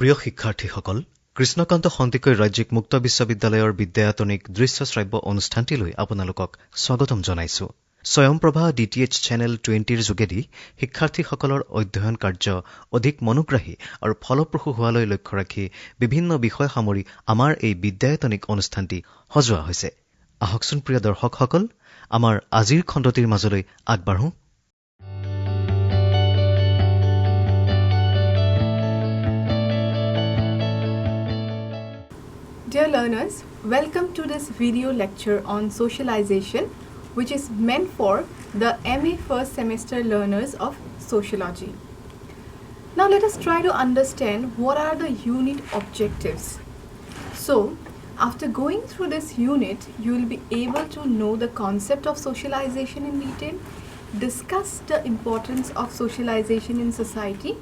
প্ৰিয় শিক্ষাৰ্থীসকল, কৃষ্ণকান্ত সন্দিকৈ ৰাজ্যিক মুক্ত বিশ্ববিদ্যালয়ৰ বিদ্যায়তনিক দৃশ্য শ্ৰাব্য অনুষ্ঠানটিলৈ আপোনালোকক স্বাগতম জনাইছো। স্বয়ংপ্ৰভা DTH চেনেল 20ৰ যোগেদি শিক্ষাৰ্থীসকলৰ অধ্যয়ন কাৰ্য অধিক মনোগ্ৰাহী আৰু ফলপ্ৰসূ হোৱালৈ লক্ষ্য ৰাখি বিভিন্ন বিষয় সামৰি আমাৰ এই বিদ্যায়তনিক অনুষ্ঠানটি সজোৱা হৈছে। আহকচোন প্ৰিয় দৰ্শকসকল, আমাৰ আজিৰ খণ্ডটিৰ মাজলৈ আগবাঢ়ো। Dear learners, welcome to this video lecture on socialization, which is meant for the MA first semester learners of sociology. Now let us try to understand what are the unit objectives. So, after going through this unit, you will be able to know the concept of socialization in detail, discuss the importance of socialization in society,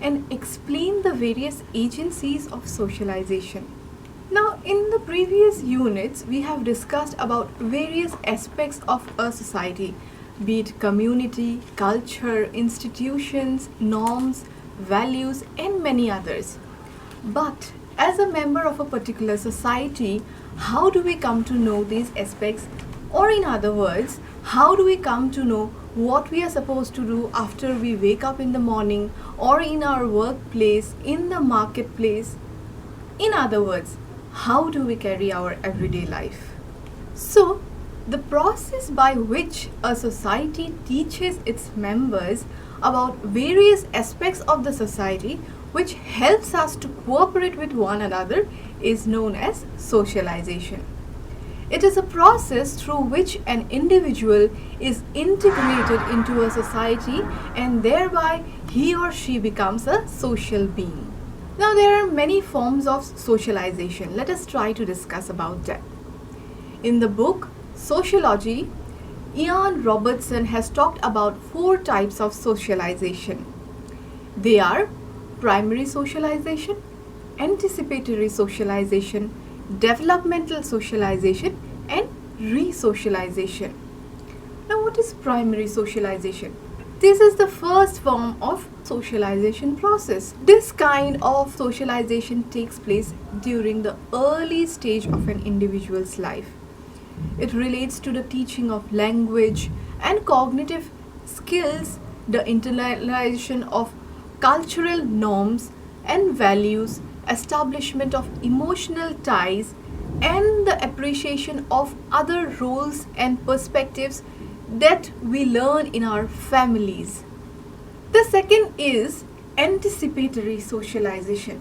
and explain the various agencies of socialization. Now, in the previous units, we have discussed about various aspects of a society, be it community, culture, institutions, norms, values, and many others. But as a member of a particular society, how do we come to know these aspects? Or in other words, how do we come to know what we are supposed to do after we wake up in the morning, or in our workplace, in the marketplace? In other words, how do we carry our everyday life? So, the process by which a society teaches its members about various aspects of the society which helps us to cooperate with one another is known as socialization. It is a process through which an individual is integrated into a society and thereby he or she becomes a social being. Now, there are many forms of socialization. Let us try to discuss about that. In the book Sociology, Ian Robertson has talked about 4 types of socialization. They are primary socialization, anticipatory socialization, developmental socialization, and re-socialization. Now, what is primary socialization? This is the first form of socialization process. This kind of socialization takes place during the early stage of an individual's life. It relates to the teaching of language and cognitive skills, the internalization of cultural norms and values, establishment of emotional ties, and the appreciation of other roles and perspectives that we learn in our families. The second is anticipatory socialization.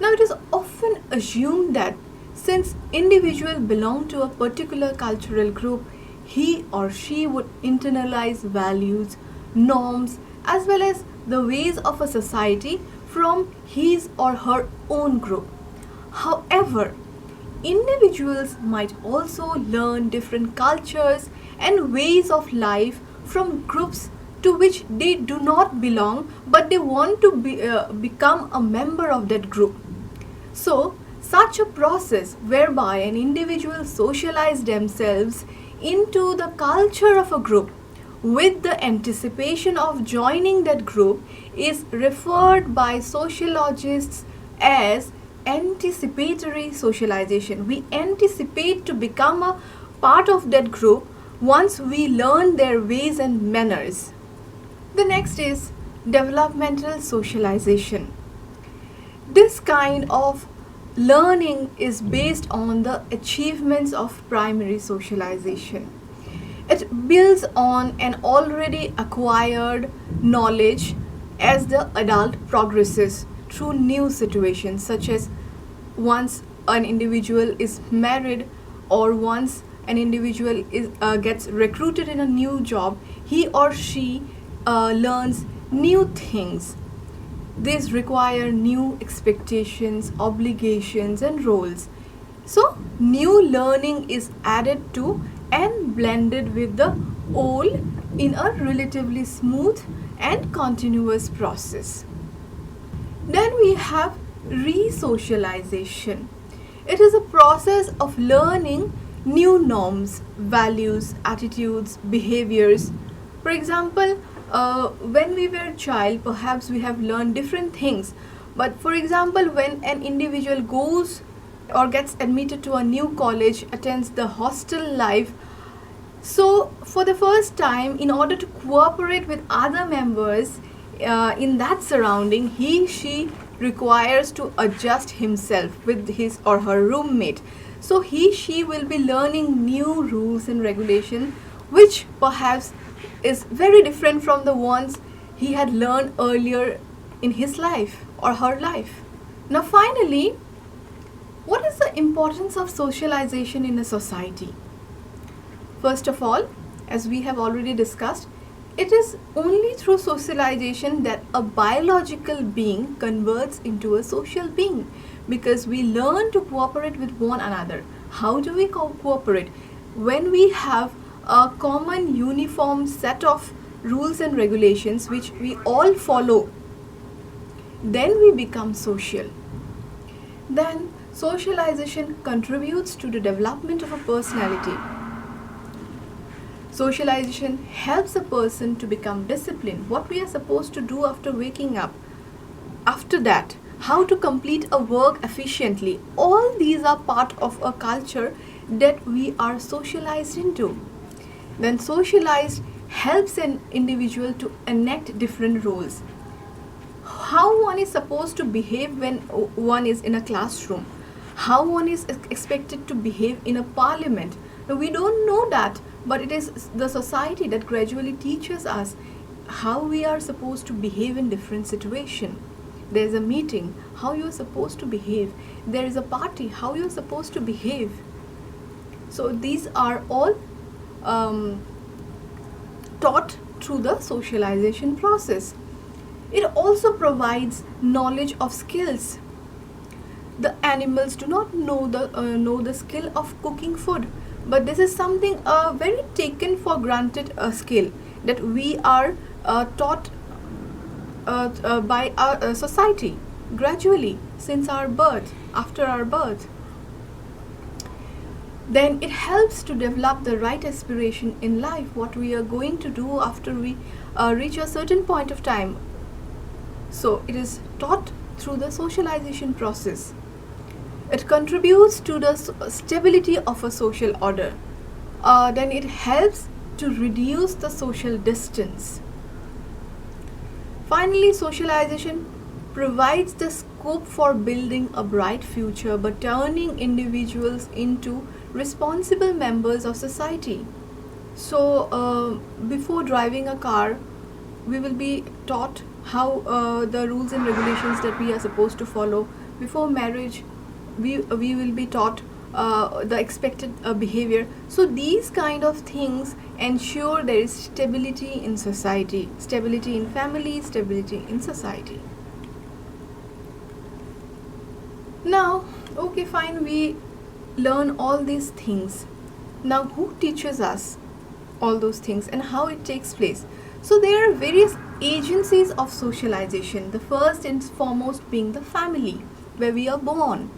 Now, it is often assumed that since individuals belong to a particular cultural group, he or she would internalize values, norms, as well as the ways of a society from his or her own group. However, individuals might also learn different cultures and ways of life from groups to which they do not belong, but they want to become a member of that group. So, such a process whereby an individual socialize themselves into the culture of a group with the anticipation of joining that group is referred by sociologists as anticipatory socialization. We anticipate to become a part of that group once we learn their ways and manners. The next is developmental socialization. This kind of learning is based on the achievements of primary socialization. It builds on an already acquired knowledge as the adult progresses through new situations, such as once an individual is married or once an individual gets recruited in a new job, he or she learns new things. These require new expectations, obligations, and roles. So, new learning is added to and blended with the old in a relatively smooth and continuous process. Then we have re-socialization. It is a process of learning new norms, values, attitudes, behaviors. For example, when we were a child, perhaps we have learned different things But for example, when an individual goes or gets admitted to a new college, attends the hostel life, so for the first time, in order to cooperate with other members in that surrounding, she requires to adjust himself with his or her roommate. So she will be learning new rules and regulation, which perhaps is very different from the ones he had learned earlier in his life or her life. Now finally, what is the importance of socialization in a society? First of all, as we have already discussed, it is only through socialization that a biological being converts into a social being, because we learn to cooperate with one another. How do we cooperate? When we have a common uniform set of rules and regulations which we all follow, then we become social. Then socialization contributes to the development of a personality. Socialization helps a person to become disciplined. What we are supposed to do after waking up. After that, how to complete a work efficiently. All these are part of a culture that we are socialized into. Then socialized helps an individual to enact different roles. How one is supposed to behave when one is in a classroom. How one is expected to behave in a parliament. Now, we don't know that, but it is the society that gradually teaches us how we are supposed to behave in different situations. There is a meeting, how you are supposed to behave. There is a party, how you are supposed to behave. So these are all taught through the socialization process. It also provides knowledge of skills. The animals do not know the skill of cooking food, but this is something very taken for granted skill that we are taught by our society gradually since our birth, after our birth. Then it helps to develop the right aspiration in life, what we are going to do after we reach a certain point of time. So it is taught through the socialization process. It contributes to the stability of a social order. Then it helps to reduce the social distance. Finally, socialization provides the scope for building a bright future by turning individuals into responsible members of society. So, before driving a car, we will be taught how the rules and regulations that we are supposed to follow. Before marriage, we will be taught the expected behavior. So these kind of things ensure there is stability in society, stability in family, stability in society. Now, okay, fine, we learn all these things. Now, who teaches us all those things and how it takes place? So there are various agencies of socialization. The first and foremost being the family, where we are born.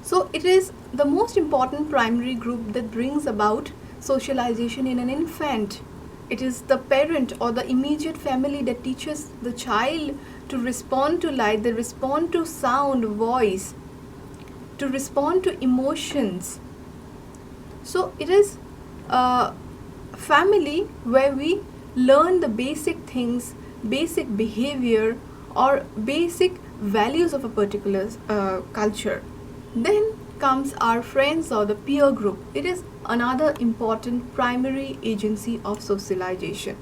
So it is the most important primary group that brings about socialization in an infant. It is the parent or the immediate family that teaches the child to respond to light, they respond to sound, voice, to respond to emotions. So it is a family where we learn the basic things, basic behavior or basic values of a particular culture. Then comes our friends or the peer group. It is another important primary agency of socialization.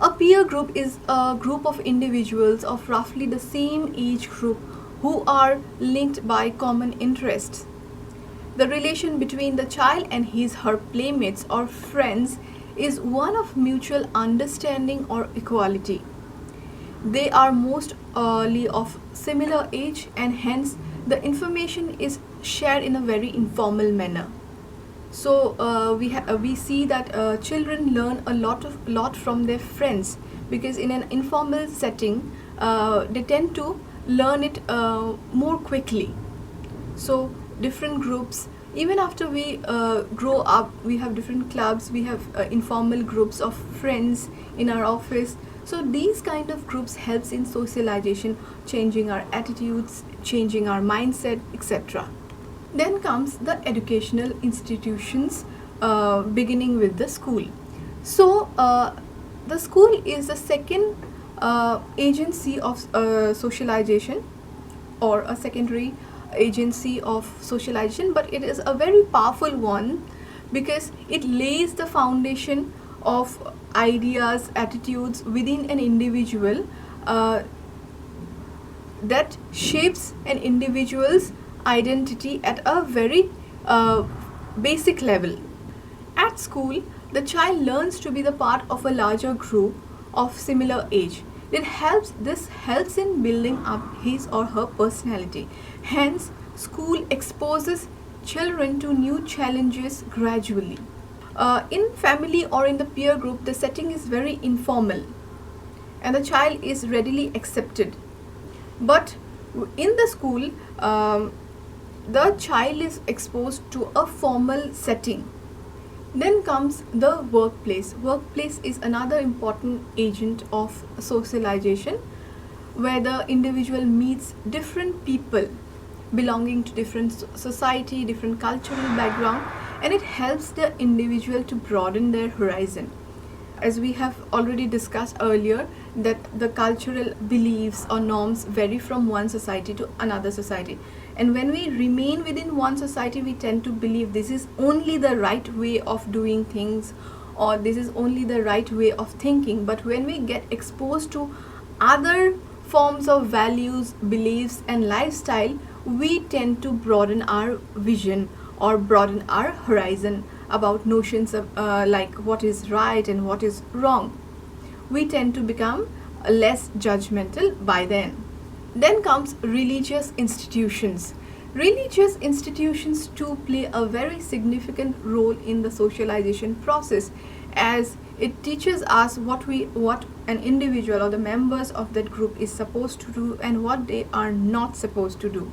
A peer group is a group of individuals of roughly the same age group who are linked by common interests. The relation between the child and her playmates or friends is one of mutual understanding or equality. They are mostly of similar age and hence the information is shared in a very informal manner. So we see that children learn a lot from their friends, because in an informal setting they tend to learn it more quickly. So different groups, even after we grow up, we have different clubs, we have informal groups of friends in our office. So these kind of groups helps in socialization, changing our attitudes, changing our mindset, etc. Then comes the educational institutions, beginning with the school. So the school is the second agency of socialization, or a secondary agency of socialization, but it is a very powerful one because it lays the foundation of ideas, attitudes within an individual, that shapes an individual's identity at a very basic level. At school, the child learns to be the part of a larger group of similar age. This helps in building up his or her personality. Hence, school exposes children to new challenges gradually. In family or in the peer group, the setting is very informal and the child is readily accepted. But in the school, the child is exposed to a formal setting. Then comes the workplace. Workplace is another important agent of socialization, where the individual meets different people belonging to different society, different cultural background, and it helps the individual to broaden their horizon. As we have already discussed earlier, that the cultural beliefs or norms vary from one society to another society, and when we remain within one society, we tend to believe this is only the right way of doing things, or this is only the right way of thinking. But when we get exposed to other forms of values, beliefs and lifestyle, we tend to broaden our vision or broaden our horizon about notions of like what is right and what is wrong. We tend to become less judgmental by then. Then comes religious institutions. Religious institutions too play a very significant role in the socialization process, as it teaches us what an individual or the members of that group is supposed to do and what they are not supposed to do.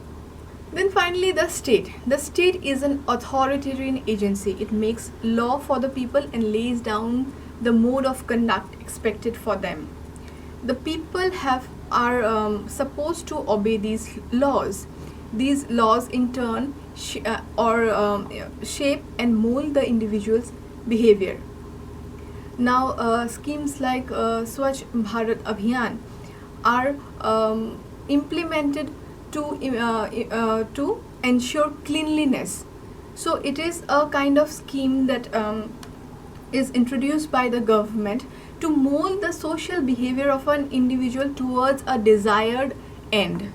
Then finally, the state. The state is an authoritarian agency. It makes law for the people and lays down the mode of conduct expected for them. The people are supposed to obey these laws. These laws in turn shape and mold the individual's behavior. Now, schemes like Swachh Bharat Abhiyan are implemented to ensure cleanliness. So it is a kind of scheme that is introduced by the government to mold the social behavior of an individual towards a desired end.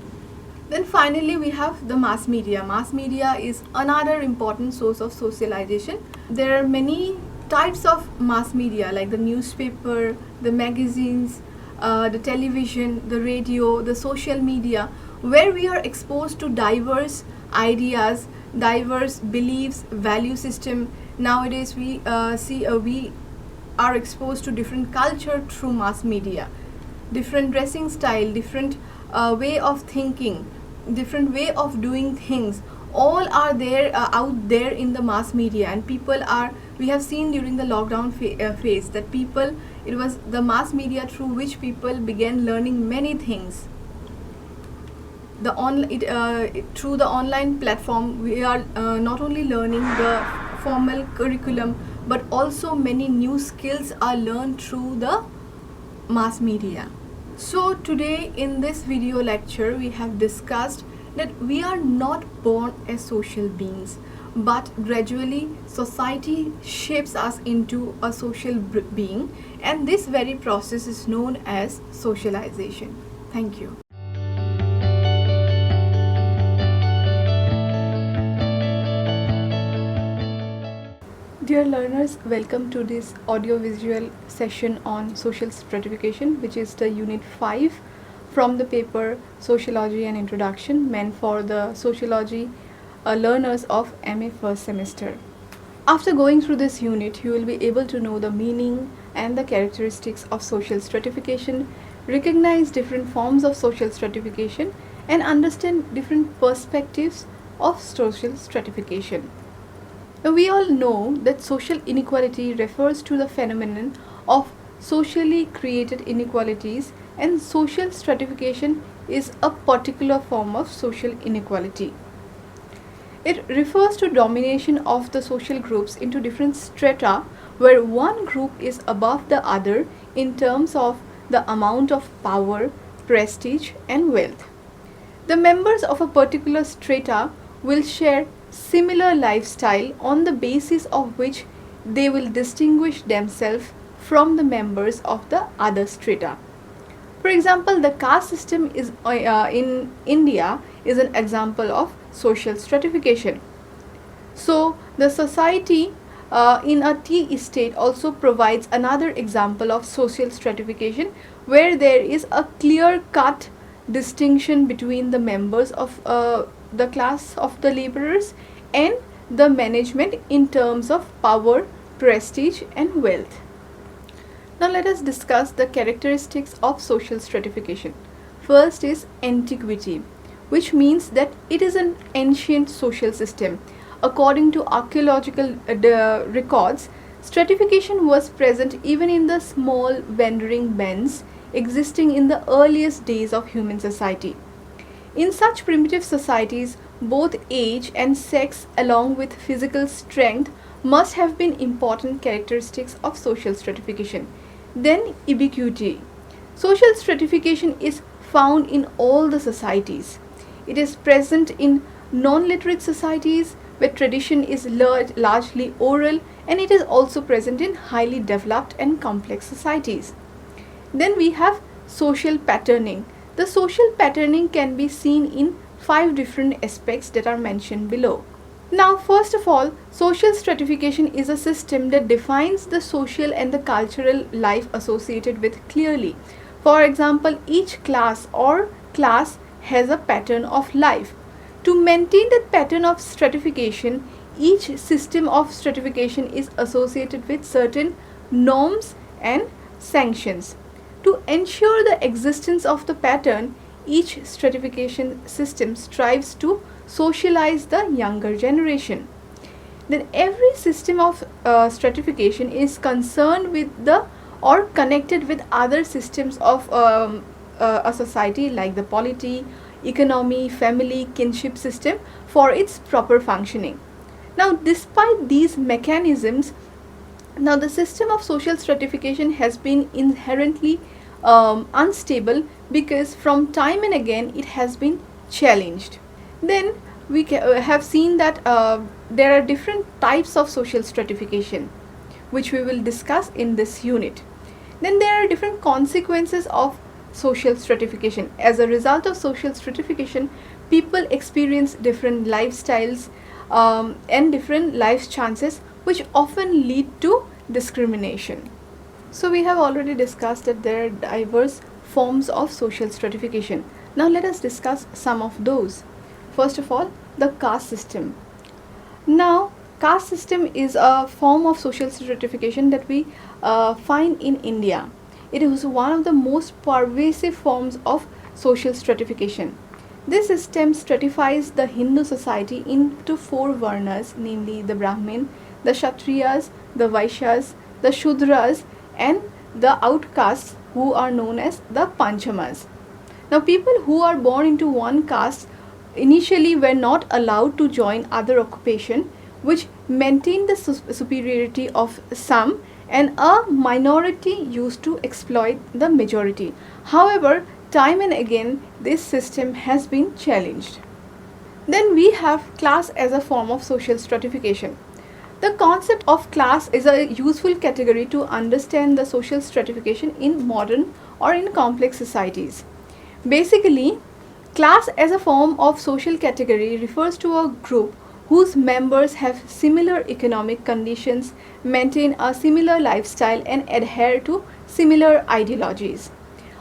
Then finally, we have the mass media. Mass media is another important source of socialization. There are many types of mass media, like the newspaper, the magazines, the television, the radio, the social media, where we are exposed to diverse ideas, diverse beliefs, value system. Nowadays we are exposed to different culture through mass media, different dressing style, different way of thinking, different way of doing things, all are there out there in the mass media. And we have seen during the lockdown phase that it was the mass media through which people began learning many things. Through the online platform, we are not only learning the formal curriculum, but also many new skills are learned through the mass media. So today in this video lecture, we have discussed that we are not born as social beings, but gradually society shapes us into a social being, and this very process is known as socialization. Thank you. Dear learners, welcome to this audio-visual session on social stratification, which is the Unit 5 from the paper Sociology and Introduction, meant for the Sociology learners of MA first semester. After going through this unit, you will be able to know the meaning and the characteristics of social stratification, recognize different forms of social stratification, and understand different perspectives of social stratification. Now, we all know that social inequality refers to the phenomenon of socially created inequalities, and social stratification is a particular form of social inequality. It refers to domination of the social groups into different strata where one group is above the other in terms of the amount of power, prestige, and wealth. The members of a particular strata will share similar lifestyle on the basis of which they will distinguish themselves from the members of the other strata. For example, the caste system is in India is an example of social stratification. So, the society in a tea estate also provides another example of social stratification where there is a clear-cut distinction between the members of the class of the laborers and the management in terms of power, prestige, and wealth. Now let us discuss the characteristics of social stratification. First is antiquity, which means that it is an ancient social system. According to archaeological records, stratification was present even in the small wandering bands existing in the earliest days of human society. In such primitive societies, both age and sex along with physical strength must have been important characteristics of social stratification. Then ubiquity. Social stratification is found in all the societies. It is present in non-literate societies where tradition is largely oral, and it is also present in highly developed and complex societies. Then we have social patterning. The social patterning can be seen in 5 different aspects that are mentioned below. Now, first of all, social stratification is a system that defines the social and the cultural life associated with clearly. For example, each class or class has a pattern of life. To maintain that pattern of stratification, each system of stratification is associated with certain norms and sanctions. To ensure the existence of the pattern, each stratification system strives to socialize the younger generation. Then every system of stratification is concerned with the or connected with other systems of a society like the polity, economy, family, kinship system for its proper functioning. Now, despite these mechanisms, now the system of social stratification has been inherently unstable because from time and again it has been challenged. Then we have seen that there are different types of social stratification which we will discuss in this unit. Then there are different consequences of social stratification. As a result of social stratification, people experience different lifestyles and different life chances which often lead to discrimination. So we have already discussed that there are diverse forms of social stratification. Now let us discuss some of those. First of all, the caste system. Now, caste system is a form of social stratification that we find in India. It is one of the most pervasive forms of social stratification. This system stratifies the Hindu society into 4 varnas, namely the Brahmin, the Kshatriyas, the Vaishyas, the Shudras, and the outcasts who are known as the Panchamas. Now, people who are born into one caste initially were not allowed to join other occupation, which maintained the superiority of some, and a minority used to exploit the majority. However, time and again this system has been challenged. Then we have class as a form of social stratification. The concept of class is a useful category to understand the social stratification in modern or in complex societies. Basically, class as a form of social category refers to a group whose members have similar economic conditions, maintain a similar lifestyle, and adhere to similar ideologies.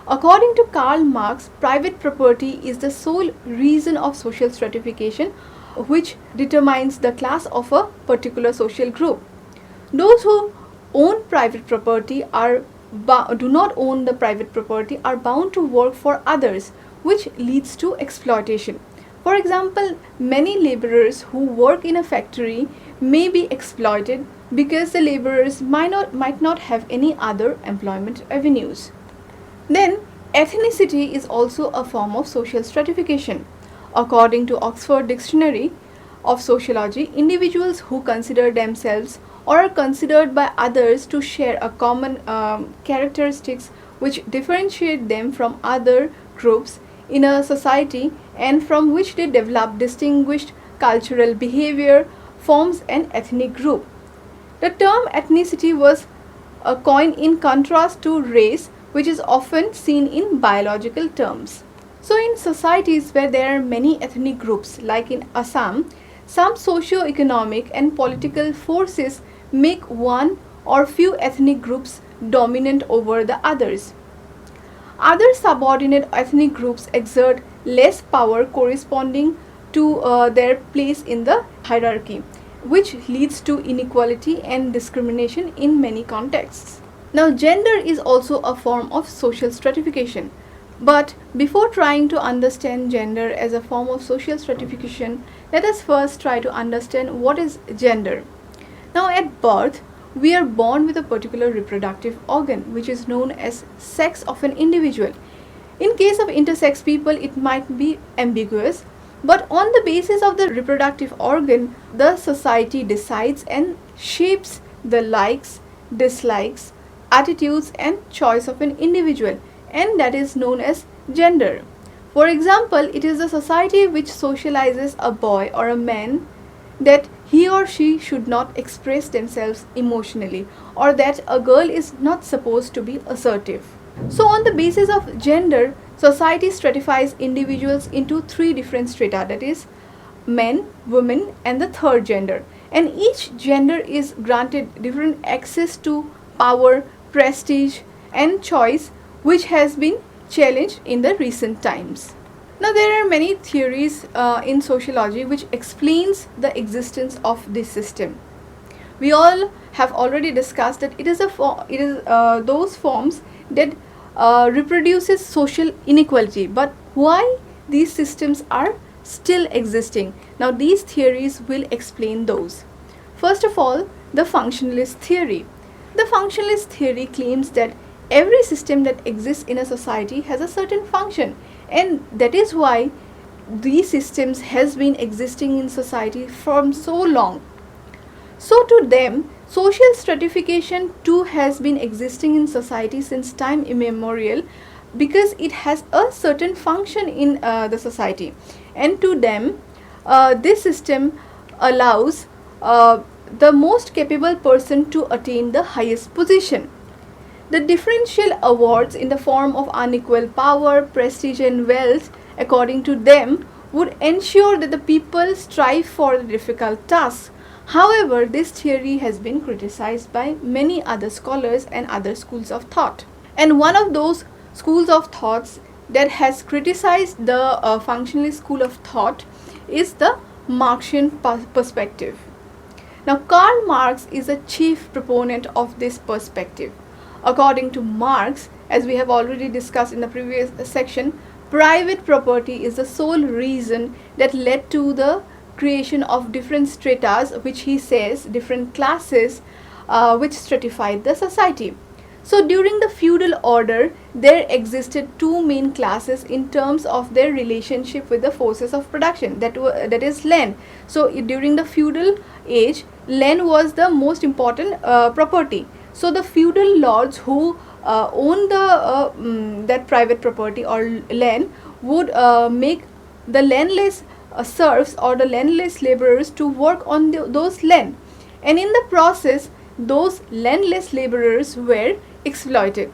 According to Karl Marx, private property is the sole reason of social stratification, which determines the class of a particular social group. Those who own private property do not own the private property are bound to work for others, which leads to exploitation. For example, many laborers who work in a factory may be exploited because the laborers might not have any other employment avenues. Then, ethnicity is also a form of social stratification. According to Oxford Dictionary of Sociology, individuals who consider themselves or are considered by others to share a common characteristics which differentiate them from other groups in a society and from which they develop distinguished cultural behavior forms an ethnic group. The term ethnicity was coined in contrast to race, which is often seen in biological terms. So in societies where there are many ethnic groups, like in Assam, some socio-economic and political forces make one or few ethnic groups dominant over the others. Other subordinate ethnic groups exert less power corresponding to their place in the hierarchy, which leads to inequality and discrimination in many contexts. Now, gender is also a form of social stratification. But before trying to understand gender as a form of social stratification, let us first try to understand what is gender. Now, at birth, we are born with a particular reproductive organ, which is known as sex of an individual. In case of intersex people, it might be ambiguous, but on the basis of the reproductive organ, the society decides and shapes the likes, dislikes, attitudes and choice of an individual, and that is known as gender. For example, it is the society which socializes a boy or a man that he or she should not express themselves emotionally, or that a girl is not supposed to be assertive. So on the basis of gender, society stratifies individuals into three different strata, that is men, women and the third gender, and each gender is granted different access to power, prestige and choice, which has been challenged in the recent times. Now there are many theories in sociology which explains the existence of this system. We all have already discussed that it is those forms that reproduces social inequality. But why these systems are still existing? Now these theories will explain those. First of all, the functionalist theory. The functionalist theory claims that every system that exists in a society has a certain function, and that is why these systems has been existing in society from so long. So to them, social stratification too has been existing in society since time immemorial, because it has a certain function in the society, and to them this system allows the most capable person to attain the highest position. The differential awards in the form of unequal power, prestige and wealth, according to them, would ensure that the people strive for the difficult tasks. However, this theory has been criticized by many other scholars and other schools of thought. And one of those schools of thoughts that has criticized the functionalist school of thought is the Marxian perspective. Now, Karl Marx is a chief proponent of this perspective. According to Marx, as we have already discussed in the previous section, private property is the sole reason that led to the creation of different stratas, which he says different classes which stratified the society. So during the feudal order, there existed two main classes in terms of their relationship with the forces of production, that is land. So during the feudal age, land was the most important property. So the feudal lords who owned that private property or land would make the landless serfs or the landless laborers to work on those land, and in the process those landless laborers were exploited.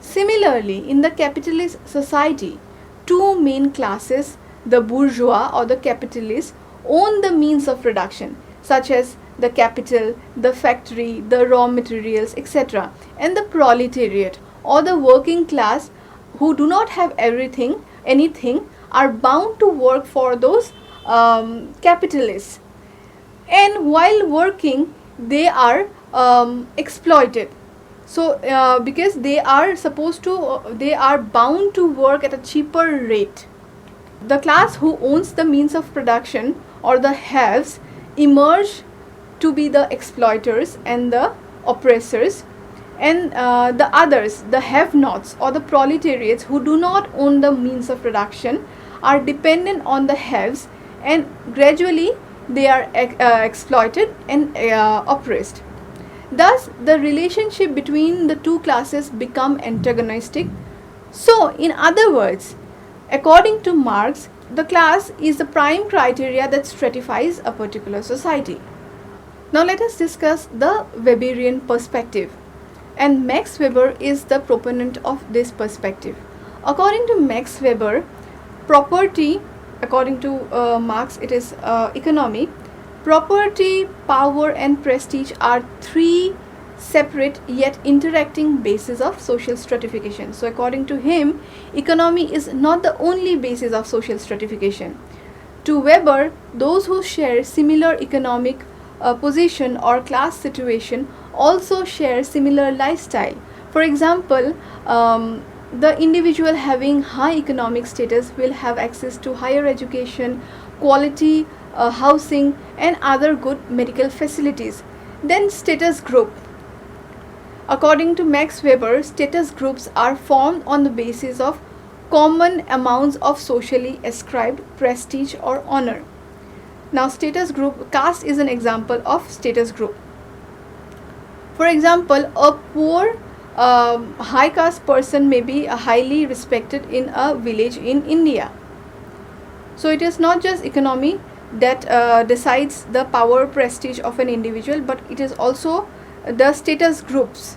Similarly, in the capitalist society, two main classes, the bourgeois or the capitalists, own the means of production, such as the capital, the factory, the raw materials, etc. And the proletariat or the working class, who do not have anything, are bound to work for those capitalists. And while working, they are exploited. So because they are bound to work at a cheaper rate. The class who owns the means of production, or the haves, emerge to be the exploiters and the oppressors, and the others, the have-nots or the proletariats who do not own the means of production, are dependent on the haves, and gradually they are exploited and oppressed. Thus, the relationship between the two classes become antagonistic. So, in other words, according to Marx, the class is the prime criteria that stratifies a particular society. Now, let us discuss the Weberian perspective. And Max Weber is the proponent of this perspective. According to Max Weber, property, according to Marx, it is economy. Property, power and prestige are three separate yet interacting bases of social stratification. So according to him, economy is not the only basis of social stratification. To Weber, those who share similar economic position or class situation also share similar lifestyle. For example, the individual having high economic status will have access to higher education, quality housing and other good medical facilities. Then status group. According to Max Weber, status groups are formed on the basis of common amounts of socially ascribed prestige or honor. Now, status group, caste is an example of status group. For example, a poor high caste person may be highly respected in a village in India. So it is not just economy that decides the power prestige of an individual, but it is also the status groups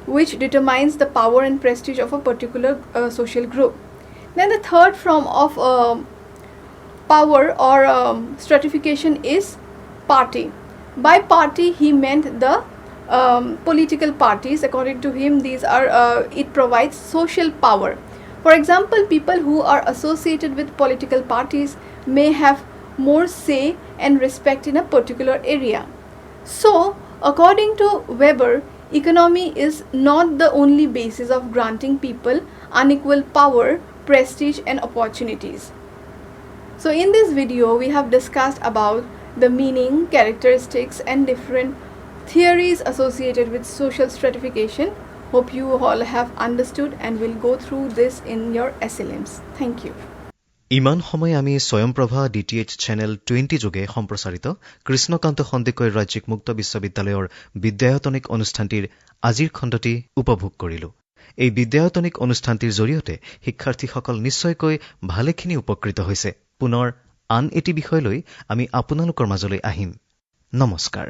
which determines the power and prestige of a particular social group. Then the third form of power or stratification is party. By party he meant the political parties. According to him, these are it provides social power. For example, people who are associated with political parties may have more say and respect in a particular area. So according to Weber, economy is not the only basis of granting people unequal power, prestige and opportunities. So in this video we have discussed about the meaning, characteristics and different theories associated with social stratification. Hope you all have understood and will go through this in your SLMs. Thank you. ইমান সময় আমি স্বয়ংপ্ৰভা DTH channel 20 যোগে সম্প্ৰচাৰিত কৃষ্ণকান্ত সন্দিকৈ ৰাজ্যিক মুক্ত বিশ্ববিদ্যালয়ৰ বিদ্যায়তনিক অনুষ্ঠানটিৰ আজিৰ খণ্ডটি উপভোগ কৰিলো। এই বিদ্যায়তনিক অনুষ্ঠানটিৰ জৰিয়তে শিক্ষাৰ্থীসকল নিশ্চয়কৈ ভালেখিনি উপকৃত হৈছে। পুনৰ আন এটি বিষয় লৈ আমি আপোনালোকৰ মাজলৈ আহিম। নমস্কাৰ।